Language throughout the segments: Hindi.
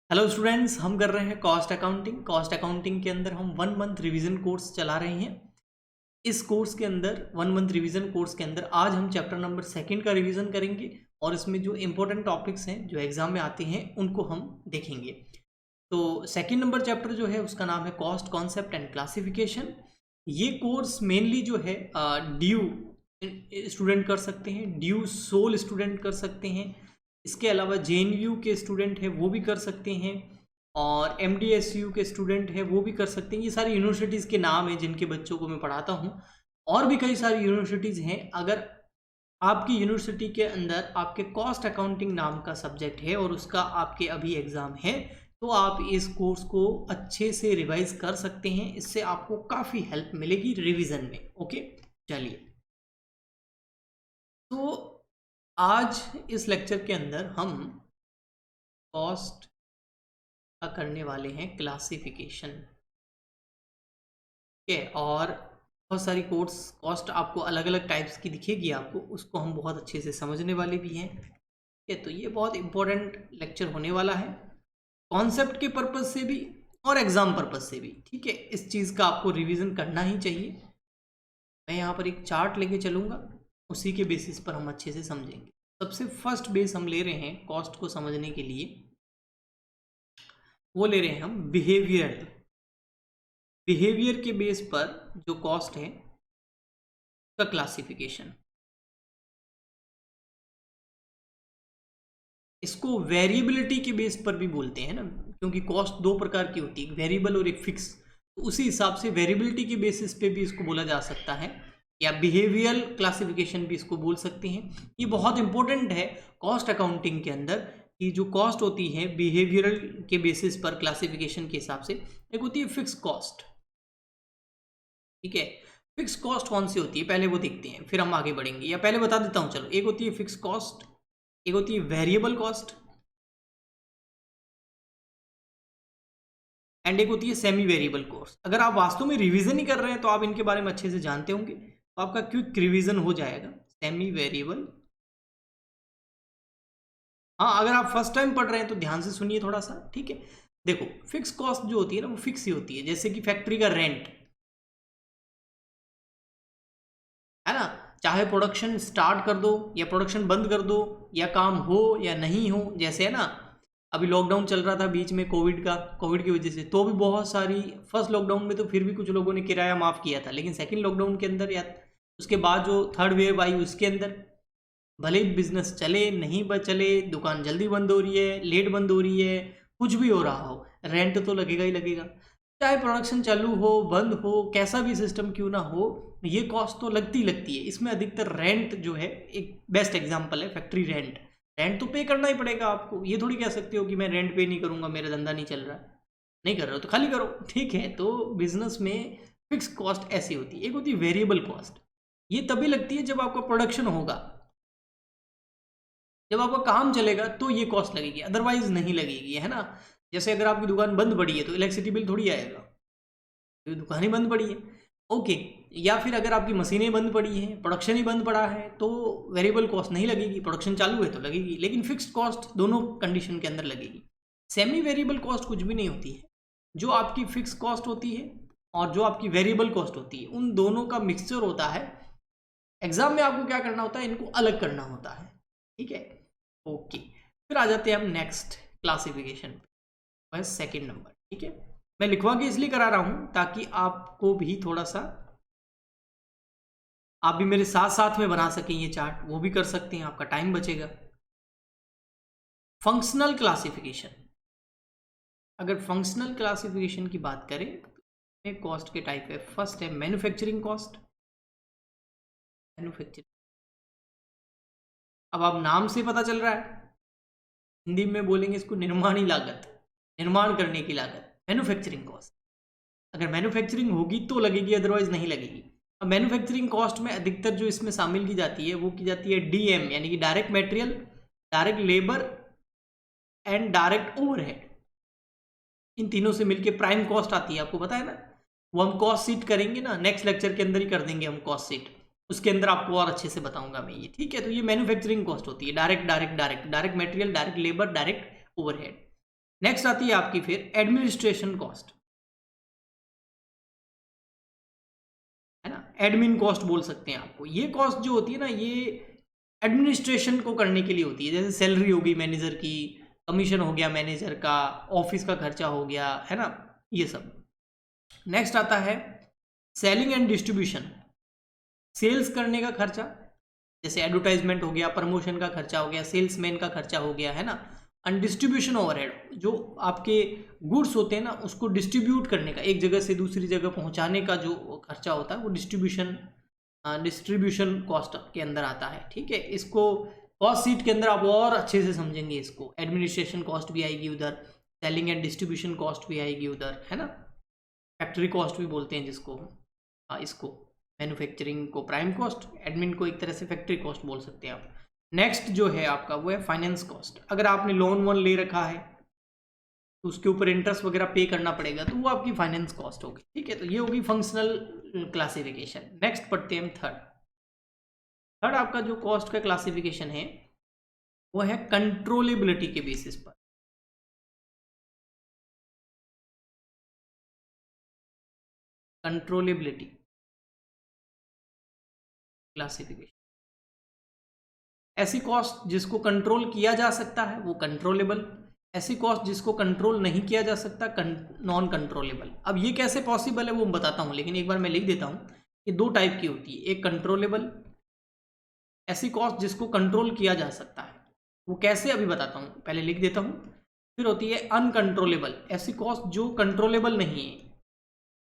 हेलो स्टूडेंट्स, हम कर रहे हैं कॉस्ट अकाउंटिंग के अंदर हम 1 मंथ रिवीजन कोर्स चला रहे हैं। इस कोर्स के अंदर 1 मंथ रिवीजन कोर्स के अंदर आज हम चैप्टर नंबर 2 का रिवीजन करेंगे और इसमें जो इंपॉर्टेंट टॉपिक्स हैं जो एग्जाम में आते हैं उनको हम देखेंगे। तो सेकंड नंबर चैप्टर जो है उसका नाम है कॉस्ट कॉन्सेप्ट एंड क्लासिफिकेशन। ये कोर्स मेनली जो है ड्यू स्टूडेंट कर सकते हैं, ड्यू सोल स्टूडेंट कर सकते हैं, इसके अलावा जेएनयू के स्टूडेंट हैं वो भी कर सकते हैं और एमडीएसयू के स्टूडेंट हैं वो भी कर सकते हैं। ये सारी यूनिवर्सिटीज़ के नाम हैं जिनके बच्चों को मैं पढ़ाता हूँ। और भी कई सारी यूनिवर्सिटीज़ हैं। अगर आपकी यूनिवर्सिटी के अंदर आपके कॉस्ट अकाउंटिंग नाम का सब्जेक्ट है और उसका आपके अभी एग्ज़ाम है तो आप इस कोर्स को अच्छे से रिवाइज कर सकते हैं। इससे आपको काफ़ी हेल्प मिलेगी रिविज़न में। ओके, चलिए। तो आज इस लेक्चर के अंदर हम कॉस्ट का करने वाले हैं क्लासिफिकेशन। ठीक है, और बहुत सारी कॉस्ट आपको अलग अलग टाइप्स की दिखेगी आपको, उसको हम बहुत अच्छे से समझने वाले भी हैं। ठीक है, तो ये बहुत इंपॉर्टेंट लेक्चर होने वाला है कॉन्सेप्ट के पर्पज़ से भी और एग्ज़ाम पर्पज़ से भी। ठीक है, इस चीज़ का आपको रिवीजन करना ही चाहिए। मैं यहाँ पर एक चार्ट लेके चलूँगा, उसी के बेसिस पर हम अच्छे से समझेंगे। सबसे फर्स्ट बेस हम ले रहे हैं कॉस्ट को समझने के लिए, वो ले रहे हैं हम बिहेवियर के बेस पर जो कॉस्ट है का क्लासिफिकेशन। इसको वेरिएबिलिटी के बेस पर भी बोलते हैं ना, क्योंकि कॉस्ट दो प्रकार की होती है, वेरिएबल और एक फिक्स। तो उसी हिसाब से वेरिएबिलिटी के बेसिस पे भी इसको बोला जा सकता है, या बिहेवियरल क्लासिफिकेशन भी इसको बोल सकते हैं। ये बहुत इंपॉर्टेंट है कॉस्ट अकाउंटिंग के अंदर कि जो कॉस्ट होती है बिहेवियरल के बेसिस पर क्लासिफिकेशन के हिसाब से। एक होती है फिक्स कॉस्ट। ठीक है, फिक्स कॉस्ट कौन सी होती है पहले वो देखते हैं, फिर हम आगे बढ़ेंगे। या पहले बता देता हूँ, चलो। एक होती है फिक्स कॉस्ट, एक होती है वेरिएबल कॉस्ट, एंड एक होती है सेमी वेरिएबल कॉस्ट। अगर आप वास्तव में रिवीजन ही कर रहे हैं तो आप इनके बारे में अच्छे से जानते होंगे, तो आपका क्विक रिवीजन हो जाएगा। सेमी वेरिएबल, हाँ, अगर आप फर्स्ट टाइम पढ़ रहे हैं तो ध्यान से सुनिए थोड़ा सा। ठीक है, देखो, फिक्स कॉस्ट जो होती है ना वो फिक्स ही होती है, जैसे कि फैक्ट्री का रेंट है ना। चाहे प्रोडक्शन स्टार्ट कर दो या प्रोडक्शन बंद कर दो, या काम हो या नहीं हो, जैसे है ना अभी लॉकडाउन चल रहा था बीच में कोविड की वजह से, तो भी बहुत सारी, फर्स्ट लॉकडाउन में तो फिर भी कुछ लोगों ने किराया माफ़ किया था, लेकिन सेकंड लॉकडाउन के अंदर या उसके बाद जो थर्ड वेव आई उसके अंदर भले ही बिजनेस चले नहीं चले, दुकान जल्दी बंद हो रही है, लेट बंद हो रही है, कुछ भी हो रहा हो, रेंट तो लगेगा ही लगेगा। चाहे प्रोडक्शन चालू हो बंद हो, कैसा भी सिस्टम क्यों ना हो, ये कॉस्ट तो लगती लगती है। इसमें अधिकतर रेंट जो है एक बेस्ट एग्जांपल है, फैक्ट्री रेंट। रेंट तो पे करना ही पड़ेगा आपको, ये थोड़ी कह सकते हो कि मैं रेंट पे नहीं करूंगा, मेरा धंधा नहीं चल रहा है। नहीं कर रहे हो तो खाली करो। ठीक है, तो बिजनेस में फिक्स कॉस्ट ऐसी होती है। एक होती है वेरिएबल कॉस्ट, ये तभी लगती है जब आपका प्रोडक्शन होगा, जब आपका काम चलेगा तो ये कॉस्ट लगेगी, अदरवाइज नहीं लगेगी, है ना। जैसे अगर आपकी दुकान बंद पड़ी है तो इलेक्ट्रिसिटी बिल थोड़ी आएगा, क्योंकि दुकान ही बंद पड़ी है। ओके, या फिर अगर आपकी मशीनें बंद पड़ी हैं, प्रोडक्शन ही बंद पड़ा है, तो वेरिएबल कॉस्ट नहीं लगेगी, प्रोडक्शन चालू है तो लगेगी, लेकिन फिक्स्ड कॉस्ट दोनों कंडीशन के अंदर लगेगी। सेमी वेरिएबल कॉस्ट कुछ भी नहीं होती है, जो आपकी फिक्स कॉस्ट होती है और जो आपकी वेरिएबल कॉस्ट होती है उन दोनों का मिक्सचर होता है। एग्जाम में आपको क्या करना होता है, इनको अलग करना होता है। ठीक है, ओके। फिर आ जाते हैं हम नेक्स्ट क्लासिफिकेशन पे, वह सेकेंड नंबर। ठीक है, मैं लिखवा के इसलिए करा रहा हूं ताकि आपको भी थोड़ा सा, आप भी मेरे साथ साथ में बना सकें ये चार्ट, वो भी कर सकते हैं, आपका टाइम बचेगा। फंक्शनल क्लासिफिकेशन, अगर फंक्शनल क्लासिफिकेशन की बात करें तो कॉस्ट के टाइप है। फर्स्ट है मैन्युफैक्चरिंग कॉस्ट। मैन्युफैक्चरिंग, अब आप नाम से पता चल रहा है, हिंदी में बोलेंगे इसको निर्माणी लागत, निर्माण करने की लागत, मैन्युफैक्चरिंग कॉस्ट। अगर मैन्युफैक्चरिंग होगी तो लगेगी, अदरवाइज नहीं लगेगी। अब मैन्युफैक्चरिंग कॉस्ट में अधिकतर जो इसमें शामिल की जाती है वो की जाती है डीएम, यानी कि direct material, direct labour and direct overhead. इन तीनों से मिलके प्राइम कॉस्ट आती है, आपको पता है ना। वो हम कॉस्ट शीट करेंगे ना, नेक्स्ट लेक्चर के अंदर ही कर देंगे हम कॉस्ट शीट, उसके अंदर आपको और अच्छे से बताऊंगा मैं ये। ठीक है, तो ये मैन्युफैक्चरिंग कॉस्ट होती है, direct direct direct, direct material, direct labour, direct overhead. Next आती है आपकी फिर एडमिनिस्ट्रेशन कॉस्ट, है ना, एडमिन कॉस्ट बोल सकते हैं आपको। ये कॉस्ट जो होती है ना, ये एडमिनिस्ट्रेशन को करने के लिए होती है, जैसे सैलरी होगी मैनेजर की, कमीशन हो गया मैनेजर का, ऑफिस का खर्चा हो गया, है ना, ये सब। नेक्स्ट आता है सेलिंग एंड डिस्ट्रीब्यूशन, सेल्स करने का खर्चा, जैसे एडवर्टाइजमेंट हो गया, प्रमोशन का खर्चा हो गया, सेल्समैन का खर्चा हो गया, है ना। एंड डिस्ट्रीब्यूशन ओवरहेड, जो आपके गुड्स होते हैं ना उसको डिस्ट्रीब्यूट करने का, एक जगह से दूसरी जगह पहुंचाने का जो खर्चा होता है वो डिस्ट्रीब्यूशन कॉस्ट के अंदर आता है, ठीक है। इसको कॉस्ट सीट के अंदर आप और अच्छे से समझेंगे इसको, एडमिनिस्ट्रेशन कॉस्ट भी आएगी उधर, सेलिंग एंड डिस्ट्रीब्यूशन कॉस्ट भी आएगी उधर, है ना, फैक्ट्री कॉस्ट भी बोलते हैं जिसको, इसको मैन्युफैक्चरिंग को प्राइम कॉस्ट, एडमिन को एक तरह से फैक्ट्री कॉस्ट बोल सकते हैं आप। नेक्स्ट जो है आपका वो है फाइनेंस कॉस्ट, अगर आपने लोन वोन ले रखा है तो उसके ऊपर इंटरेस्ट वगैरह पे करना पड़ेगा, तो वो आपकी फाइनेंस कॉस्ट होगी, ठीक है। तो ये होगी फंक्शनल क्लासिफिकेशन। नेक्स्ट पढ़ते हैं हम थर्ड आपका जो कॉस्ट का क्लासिफिकेशन है वो है कंट्रोलेबिलिटी के बेसिस पर। कंट्रोलेबिलिटी क्लासिफिकेशन, ऐसी कॉस्ट जिसको कंट्रोल किया जा सकता है वो कंट्रोलेबल, ऐसी कॉस्ट जिसको कंट्रोल नहीं किया जा सकता नॉन कंट्रोलेबल। अब ये कैसे पॉसिबल है वो मैं बताता हूँ, लेकिन एक बार मैं लिख देता हूँ कि दो टाइप की होती है, एक कंट्रोलेबल, ऐसी कॉस्ट जिसको कंट्रोल किया जा सकता है, वो कैसे अभी बताता हूँ, पहले लिख देता हूँ। फिर होती है अनकंट्रोलेबल, ऐसी कॉस्ट जो कंट्रोलेबल नहीं है,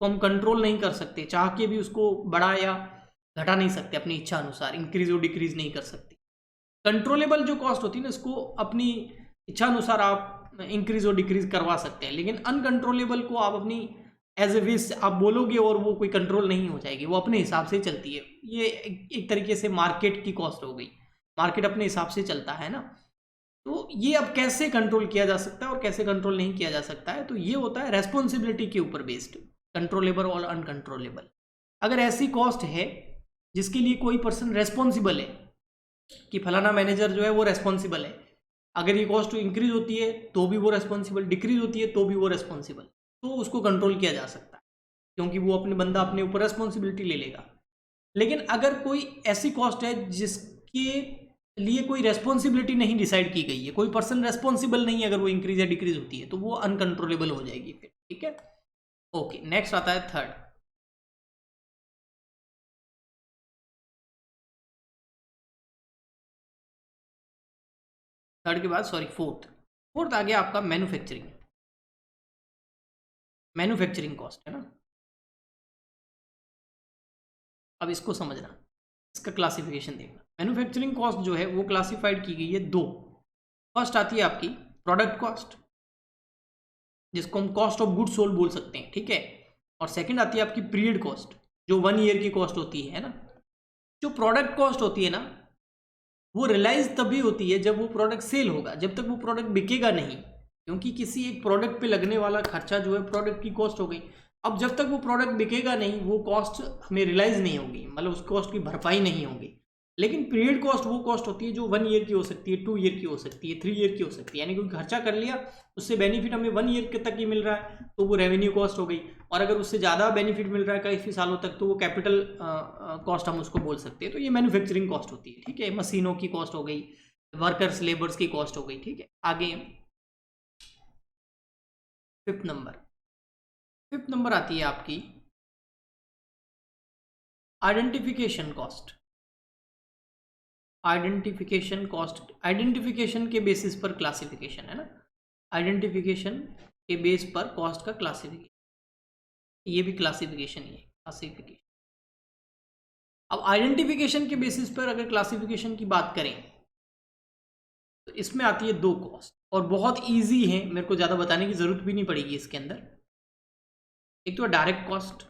तो हम कंट्रोल नहीं कर सकते, चाह के भी उसको बढ़ा या घटा नहीं सकते अपनी इच्छा अनुसार, इंक्रीज और डिक्रीज नहीं कर सकते। कंट्रोलेबल जो कॉस्ट होती है ना, इसको अपनी इच्छा अनुसार आप इंक्रीज और डिक्रीज करवा सकते हैं, लेकिन अनकंट्रोलेबल को आप अपनी एज ए विश आप बोलोगे और वो कोई कंट्रोल नहीं हो जाएगी, वो अपने हिसाब से चलती है। ये एक तरीके से मार्केट की कॉस्ट हो गई, मार्केट अपने हिसाब से चलता है ना। तो ये अब कैसे कंट्रोल किया जा सकता है और कैसे कंट्रोल नहीं किया जा सकता है, तो ये होता है रेस्पॉन्सिबिलिटी के ऊपर बेस्ड, कंट्रोलेबल और अनकंट्रोलेबल। अगर ऐसी कॉस्ट है जिसके लिए कोई पर्सन रेस्पॉन्सिबल है कि फलाना मैनेजर जो है वो रेस्पॉन्सिबल है, अगर ये कॉस्ट इंक्रीज होती है तो भी वो रेस्पॉन्सिबल, डिक्रीज होती है तो भी वो रेस्पॉन्सिबल, तो उसको कंट्रोल किया जा सकता है, क्योंकि वो अपने बंदा अपने ऊपर रेस्पॉन्सिबिलिटी ले लेगा। लेकिन अगर कोई ऐसी कॉस्ट है जिसके लिए कोई रेस्पॉन्सिबिलिटी नहीं डिसाइड की गई है, कोई पर्सन रेस्पॉन्सिबल नहीं है, अगर वो इंक्रीज या डिक्रीज होती है तो वो अनकंट्रोलेबल हो जाएगी फिर, ठीक है। ओके, नेक्स्ट आता है थर्ड। थर्ड के बाद सॉरी फोर्थ आ गया आपका मैन्युफैक्चरिंग कॉस्ट, है ना। अब इसको समझना, इसका क्लासिफिकेशन देखना। मैन्युफैक्चरिंग कॉस्ट जो है वो क्लासिफाइड की गई है दो। फर्स्ट आती है आपकी प्रोडक्ट कॉस्ट, जिसको हम कॉस्ट ऑफ गुड्स सोल्ड बोल सकते हैं, ठीक है। और सेकंड आती है आपकी पीरियड कॉस्ट, जो 1 ईयर की कॉस्ट होती है ना। जो प्रोडक्ट कॉस्ट होती है ना, वो रियलाइज तभी होती है जब वो प्रोडक्ट सेल होगा, जब तक वो प्रोडक्ट बिकेगा नहीं, क्योंकि किसी एक प्रोडक्ट पे लगने वाला खर्चा जो है प्रोडक्ट की कॉस्ट हो गई। अब जब तक वो प्रोडक्ट बिकेगा नहीं वो कॉस्ट हमें रियलाइज नहीं होगी, मतलब उस कॉस्ट की भरपाई नहीं होगी। लेकिन पीरियड कॉस्ट वो कॉस्ट होती है जो 1 ईयर की हो सकती है, 2 ईयर की हो सकती है, 3 ईयर की हो सकती है, यानी कोई खर्चा कर लिया उससे बेनिफिट हमें 1 ईयर तक ही मिल रहा है तो वो रेवेन्यू कॉस्ट हो गई, और अगर उससे ज़्यादा बेनिफिट मिल रहा है काफ़ी सालों तक तो वो कैपिटल कॉस्ट हम उसको बोल सकते हैं। तो ये मैन्युफैक्चरिंग कॉस्ट होती है, ठीक है। मशीनों की कॉस्ट हो गई, वर्कर्स लेबर्स की कॉस्ट हो गई, ठीक है। आगे फिफ्थ नंबर आती है आपकी आइडेंटिफिकेशन कॉस्ट। आइडेंटिफिकेशन के बेसिस पर क्लासिफिकेशन, है ना। आइडेंटिफिकेशन के बेस पर कॉस्ट का क्लासिफिकेशन, ये भी क्लासिफिकेशन ही है, क्लासिफिकेशन। अब आइडेंटिफिकेशन के बेसिस पर अगर क्लासिफिकेशन की बात करें तो इसमें आती है दो कॉस्ट, और बहुत इजी है, मेरे को ज़्यादा बताने की ज़रूरत भी नहीं पड़ेगी इसके अंदर। एक तो डायरेक्ट कॉस्ट,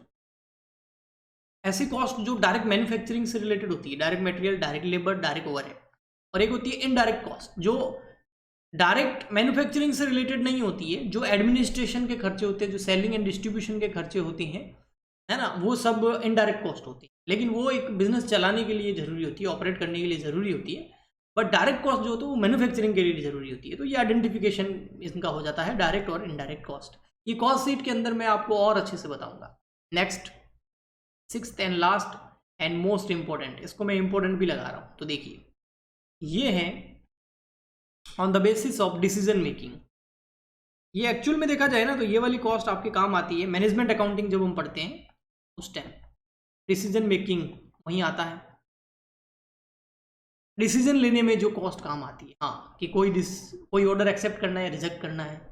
ऐसी कॉस्ट जो डायरेक्ट मैन्युफैक्चरिंग से रिलेटेड होती है, direct material, direct labour, direct overhead. और एक होती है इनडायरेक्ट कॉस्ट जो डायरेक्ट मैन्युफैक्चरिंग से रिलेटेड नहीं होती है, जो एडमिनिस्ट्रेशन के खर्चे होते हैं, जो सेलिंग एंड डिस्ट्रीब्यूशन के खर्चे होते हैं, है ना, वो सब इनडायरेक्ट कॉस्ट होती है। लेकिन वो एक बिजनेस चलाने के लिए जरूरी होती है, ऑपरेट करने के लिए जरूरी होती है, बट डायरेक्ट कॉस्ट जो होता है वो मैन्युफैक्चरिंग के लिए जरूरी होती है। तो ये आइडेंटिफिकेशन इनका हो जाता है डायरेक्ट और इनडायरेक्ट कॉस्ट। ये कॉस्ट शीट के अंदर मैं आपको और अच्छे से बताऊंगा। Next, sixth and last and most important, इसको मैं इंपॉर्टेंट भी लगा रहा हूं, तो देखिए ये है on the basis of decision making. ये एक्चुअल में देखा जाए ना तो ये वाली कॉस्ट आपके काम आती है मैनेजमेंट अकाउंटिंग जब हम पढ़ते हैं उस टाइम। डिसीजन मेकिंग वहीं आता है, डिसीजन लेने में जो कॉस्ट काम आती है। हाँ, कि कोई ऑर्डर एक्सेप्ट करना है, रिजेक्ट करना है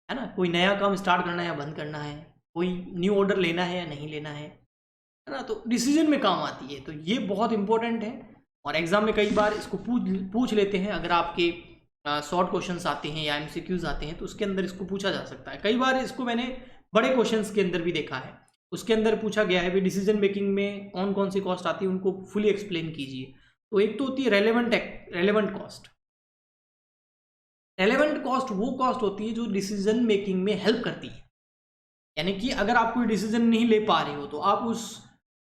ना, कोई नया काम स्टार्ट करना है या बंद करना है, कोई न्यू ऑर्डर लेना है या नहीं लेना है ना, तो डिसीजन में काम आती है। तो ये बहुत इंपॉर्टेंट है और एग्जाम में कई बार इसको पूछ लेते हैं। अगर आपके शॉर्ट क्वेश्चंस आते हैं या एमसीक्यूज आते हैं तो उसके अंदर इसको पूछा जा सकता है। कई बार इसको मैंने बड़े क्वेश्चंस के अंदर भी देखा है, उसके अंदर पूछा गया है भी डिसीजन मेकिंग में कौन कौन सी कॉस्ट आती है, उनको फुली एक्सप्लेन कीजिए। तो एक तो होती है रेलेवेंट कॉस्ट। रेलेवेंट कॉस्ट वो कॉस्ट होती है जो डिसीजन मेकिंग में हेल्प करती है। यानी कि अगर आप कोई डिसीजन नहीं ले पा रहे हो तो आप उस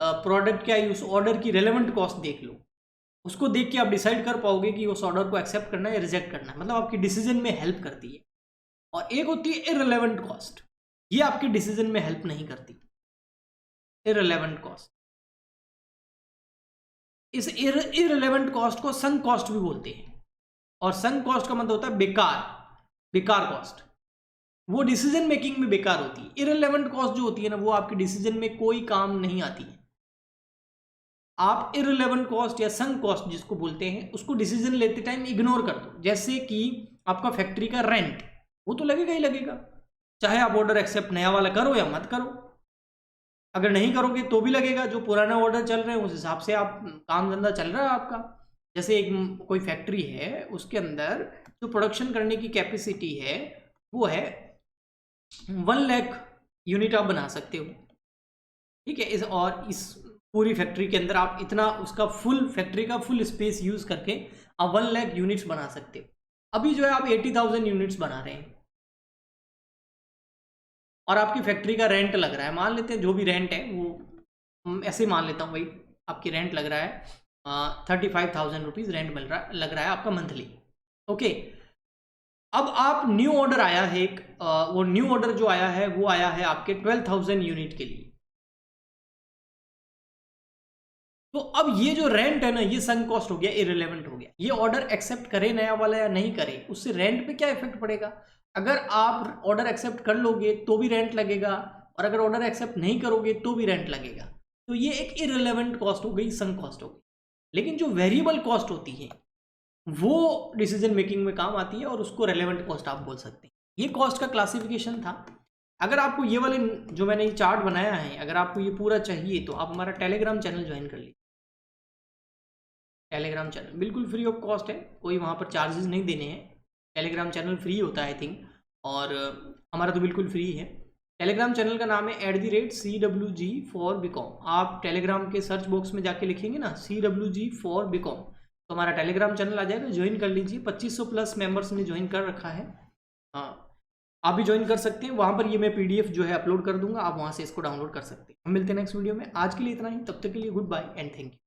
प्रोडक्ट या उस ऑर्डर की रेलेवेंट कॉस्ट देख लो, उसको देख के आप डिसाइड कर पाओगे कि उस ऑर्डर को एक्सेप्ट करना है या रिजेक्ट करना है, मतलब आपकी डिसीजन में हेल्प करती है। और एक होती है इररिलेवेंट कॉस्ट, ये आपके डिसीजन में हेल्प नहीं करती। इररिलेवेंट कॉस्ट, इस इररिलेवेंट कॉस्ट को संक कॉस्ट भी बोलते हैं। और संक कॉस्ट का मतलब होता है बेकार कॉस्ट, वो डिसीजन मेकिंग में बेकार होती है। इररिलेवेंट कॉस्ट जो होती है ना वो आपके डिसीजन में कोई काम नहीं आती है। आप इररिलेवेंट कॉस्ट या संक कॉस्ट जिसको बोलते हैं उसको डिसीजन लेते टाइम इग्नोर कर दो। जैसे कि आपका फैक्ट्री का रेंट, वो तो लगेगा ही लगेगा, चाहे आप ऑर्डर एक्सेप्ट नया वाला करो या मत करो। अगर नहीं करोगे तो भी लगेगा, जो पुराना ऑर्डर चल रहे हैं उस हिसाब से आप काम धंधा चल रहा है आपका। जैसे एक कोई फैक्ट्री है, उसके अंदर जो प्रोडक्शन करने की कैपेसिटी है वो है 1 लाख यूनिट आप बना सकते हो, ठीक है। इस पूरी फैक्ट्री के अंदर आप इतना उसका फैक्ट्री का फुल स्पेस यूज करके आप 1 लाख यूनिट्स बना सकते हो। अभी जो है आप 80,000 यूनिट्स बना रहे हैं और आपकी फैक्ट्री का रेंट लग रहा है, मान लेते हैं जो भी रेंट है वो ऐसे मान लेता हूँ भाई, आपकी रेंट लग रहा है 35,000 रुपीज रेंट लग रहा है आपका मंथली, ओके। अब आप न्यू ऑर्डर आया है एक, वो न्यू ऑर्डर जो आया है वो आया है आपके 12,000 यूनिट के लिए। तो अब ये जो रेंट है ना ये संक कॉस्ट हो गया, इररिलेवेंट हो गया। ये ऑर्डर एक्सेप्ट करे नया वाला या नहीं करे उससे रेंट पे क्या इफेक्ट पड़ेगा। अगर आप ऑर्डर एक्सेप्ट कर लोगे तो भी रेंट लगेगा और अगर ऑर्डर एक्सेप्ट नहीं करोगे तो भी रेंट लगेगा। तो ये एक इररिलेवेंट कॉस्ट हो गई, संक कॉस्ट हो गई। लेकिन जो वेरिएबल कॉस्ट होती है वो डिसीजन मेकिंग में काम आती है और उसको रेलेवेंट कॉस्ट आप बोल सकते हैं। ये कॉस्ट का क्लासिफिकेशन था। अगर आपको ये वाले जो मैंने ये चार्ट बनाया है, अगर आपको ये पूरा चाहिए तो आप हमारा टेलीग्राम चैनल ज्वाइन कर लीजिए। टेलीग्राम चैनल बिल्कुल फ्री ऑफ कॉस्ट है, कोई वहाँ पर चार्जेस नहीं देने हैं। टेलीग्राम चैनल फ्री होता है आई थिंक, और हमारा तो बिल्कुल फ्री है। टेलीग्राम चैनल का नाम है @CWG for BCom। आप टेलीग्राम के सर्च बॉक्स में जाके लिखेंगे ना CWG for BCom तो हमारा टेलीग्राम चैनल आ जाएगा, ज्वाइन कर लीजिए। 2500 प्लस मेंबर्स ने ज्वाइन कर रखा है। हाँ, आप भी ज्वाइन कर सकते हैं। वहाँ पर ये मैं PDF जो है अपलोड कर दूंगा, आप वहाँ से इसको डाउनलोड कर सकते हैं। हम मिलते हैं नेक्स्ट वीडियो में। आज के लिए इतना ही, तब तक के लिए goodbye and thank you.